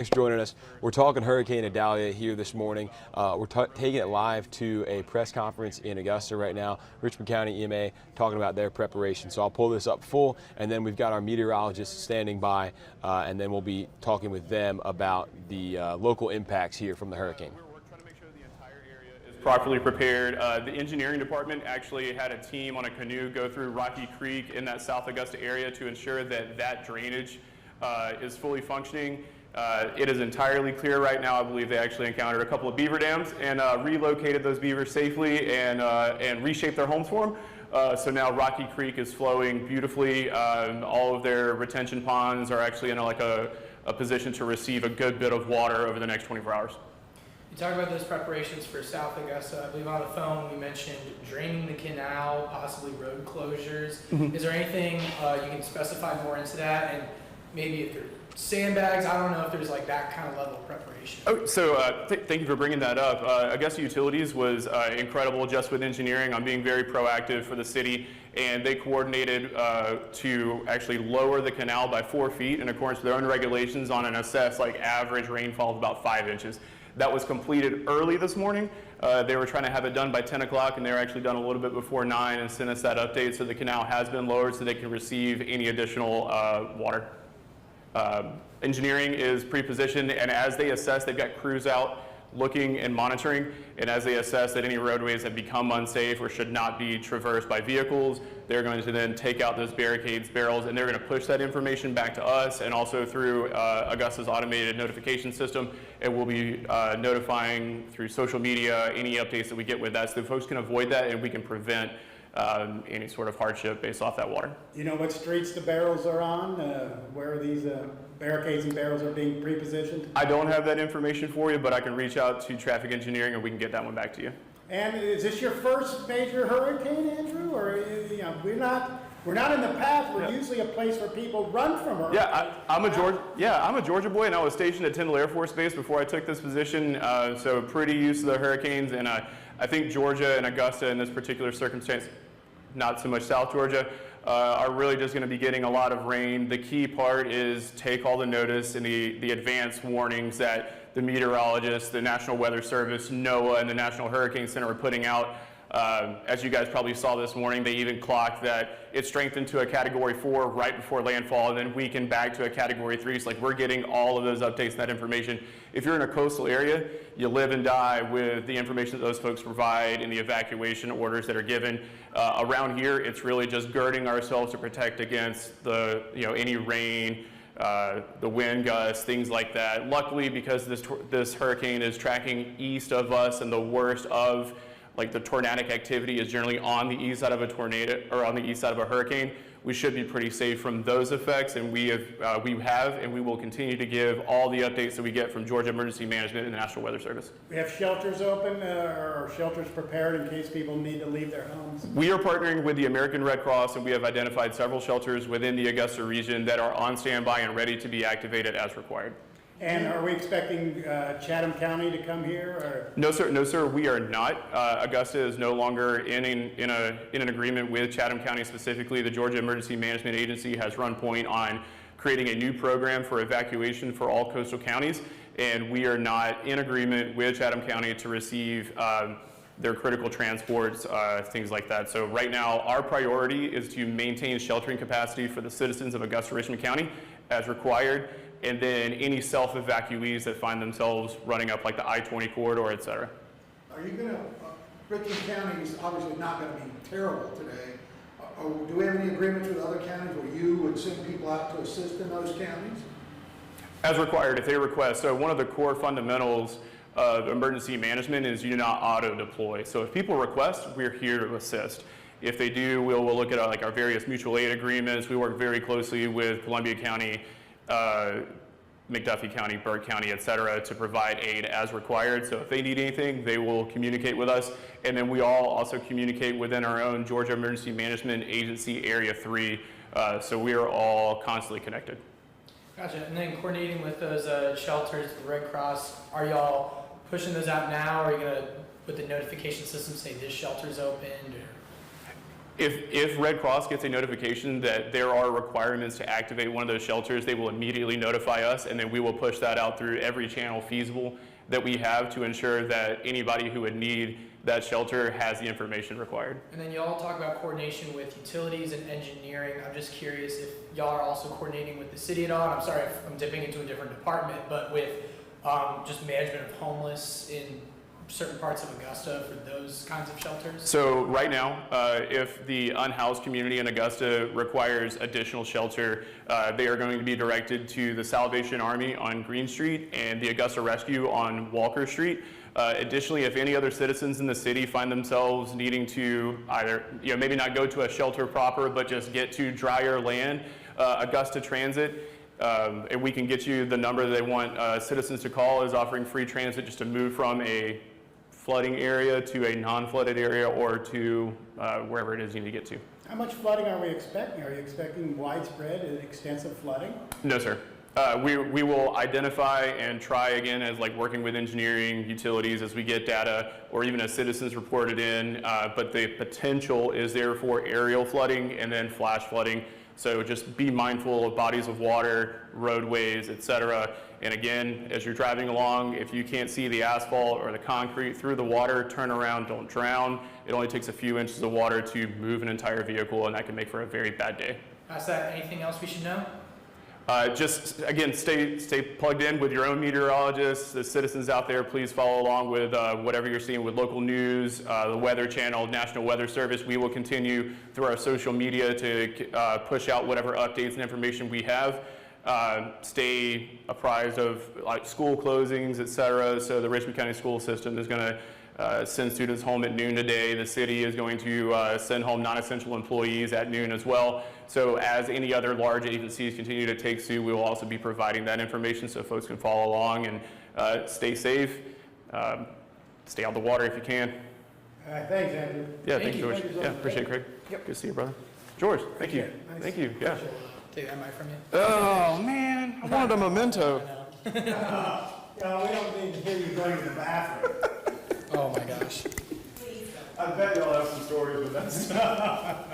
Thanks for joining us. We're talking Hurricane Idalia here this morning. We're taking it live to a press conference in Augusta right now. Richmond County EMA talking about their preparation. So I'll pull this up full, and then we've got our meteorologists standing by, and then we'll be talking with them about the local impacts here from the hurricane. We're trying to make sure the entire area is properly prepared. The engineering department actually had a team on a canoe go through Rocky Creek in that South Augusta area to ensure that that drainage is fully functioning. It is entirely clear right now. I believe they actually encountered a couple of beaver dams and relocated those beavers safely and reshaped their homes for them. So now Rocky Creek is flowing beautifully. All of their retention ponds are actually in a position to receive a good bit of water over the next 24 hours. You talk about those preparations for South Augusta. I believe on the phone we mentioned draining the canal, possibly road closures. Mm-hmm. Is there anything you can specify more into that? And maybe if there's sandbags, I don't know if there's like that kind of level of preparation. Oh, so thank you for bringing that up. Augusta Utilities was incredible just with engineering on being very proactive for the city, and they coordinated to actually lower the canal by 4 feet in accordance with their own regulations on an assessed average rainfall of about 5 inches. That was completed early this morning. They were trying to have it done by 10 o'clock, and they were actually done a little bit before 9 and sent us that update. So the canal has been lowered so they can receive any additional water. Engineering is pre-positioned, and as they assess, they've got crews out looking and monitoring, and as they assess that any roadways have become unsafe or should not be traversed by vehicles, they're going to then take out those barricades, barrels, and they're going to push that information back to us and also through Augusta's automated notification system, and we'll be notifying through social media any updates that we get with that so the folks can avoid that and we can prevent any sort of hardship based off that water. You know what streets the barrels are on? Where these barricades and barrels are being pre-positioned? I don't have that information for you, but I can reach out to traffic engineering and we can get that one back to you. And is this your first major hurricane, Andrew? Or we're not in the path. We're usually a place where people run from hurricanes. I'm a Georgia boy, and I was stationed at Tyndall Air Force Base before I took this position, so pretty used to the hurricanes. And I think Georgia and Augusta in this particular circumstance, not so much South Georgia, are really just going to be getting a lot of rain. The key part is take all the notice and the advance warnings that the meteorologists, the National Weather Service, NOAA, and the National Hurricane Center are putting out. As you guys probably saw this morning, they even clocked that it strengthened to a Category 4 right before landfall and then weakened back to a Category 3. So we're getting all of those updates and that information. If you're in a coastal area, you live and die with the information that those folks provide and the evacuation orders that are given. Around here, it's really just girding ourselves to protect against any rain, the wind gusts, things like that. Luckily, because this hurricane is tracking east of us and the worst of the tornadic activity is generally on the east side of a tornado or on the east side of a hurricane, we should be pretty safe from those effects, and we have and we will continue to give all the updates that we get from Georgia Emergency Management and the National Weather Service. We have shelters open or shelters prepared in case people need to leave their homes. We are partnering with the American Red Cross, and we have identified several shelters within the Augusta region that are on standby and ready to be activated as required. And are we expecting Chatham County to come here? Or? No, sir, we are not. Augusta is no longer in an agreement with Chatham County specifically. The Georgia Emergency Management Agency has run point on creating a new program for evacuation for all coastal counties, and we are not in agreement with Chatham County to receive their critical transports, things like that. So right now, our priority is to maintain sheltering capacity for the citizens of Augusta Richmond County as required, and then any self-evacuees that find themselves running up the I-20 corridor, et cetera. Are you going to, Richmond County is obviously not going to be terrible today. Do we have any agreements with other counties where you would send people out to assist in those counties? As required, if they request. So one of the core fundamentals of emergency management is you do not auto-deploy. So if people request, we're here to assist. If they do, we'll look at our various mutual aid agreements. We work very closely with Columbia County, McDuffie County, Burke County, et cetera, to provide aid as required. So if they need anything, they will communicate with us. And then we all also communicate within our own Georgia Emergency Management Agency Area 3. So we are all constantly connected. Gotcha. And then coordinating with those shelters, the Red Cross, are y'all pushing those out now? Or are you going to, with the notification system, say this shelter's opened? Or? If Red Cross gets a notification that there are requirements to activate one of those shelters, they will immediately notify us, and then we will push that out through every channel feasible that we have to ensure that anybody who would need that shelter has the information required. And then y'all talk about coordination with utilities and engineering. I'm just curious if y'all are also coordinating with the city at all. And I'm sorry if I'm dipping into a different department, but with just management of homeless in certain parts of Augusta for those kinds of shelters? So right now, if the unhoused community in Augusta requires additional shelter, they are going to be directed to the Salvation Army on Green Street and the Augusta Rescue on Walker Street. Additionally, if any other citizens in the city find themselves needing to either, maybe not go to a shelter proper, but just get to drier land, Augusta Transit, and we can get you the number that they want citizens to call, is offering free transit just to move from a flooding area to a non-flooded area or to wherever it is you need to get to. How much flooding are we expecting? Are you expecting widespread and extensive flooding? No, sir. We will identify and try again as like working with engineering, utilities as we get data or even as citizens report it in, but the potential is there for aerial flooding and then flash flooding. So just be mindful of bodies of water, roadways, etc. And again, as you're driving along, if you can't see the asphalt or the concrete through the water, turn around, don't drown. It only takes a few inches of water to move an entire vehicle, and that can make for a very bad day. Past that, anything else we should know? Just, again, stay plugged in with your own meteorologists. The citizens out there, please follow along with whatever you're seeing with local news, the Weather Channel, National Weather Service. We will continue through our social media to push out whatever updates and information we have. Stay apprised of like school closings, et cetera. So the Richmond County school system is going to send students home at noon today. The city is going to send home non-essential employees at noon as well. So as any other large agencies continue to take suit, we will also be providing that information so folks can follow along and stay safe. Stay out of the water if you can. All right, thanks, Andrew. Yeah, thank you, George. Yeah, appreciate it, Craig. Yep. Good to see you, brother. George, thank you. Nice. Thank you, yeah. Take that mic from you. Oh, man, I wanted a memento. We don't need to hear you going to the bathroom. Oh my gosh. I bet y'all have some stories with that stuff.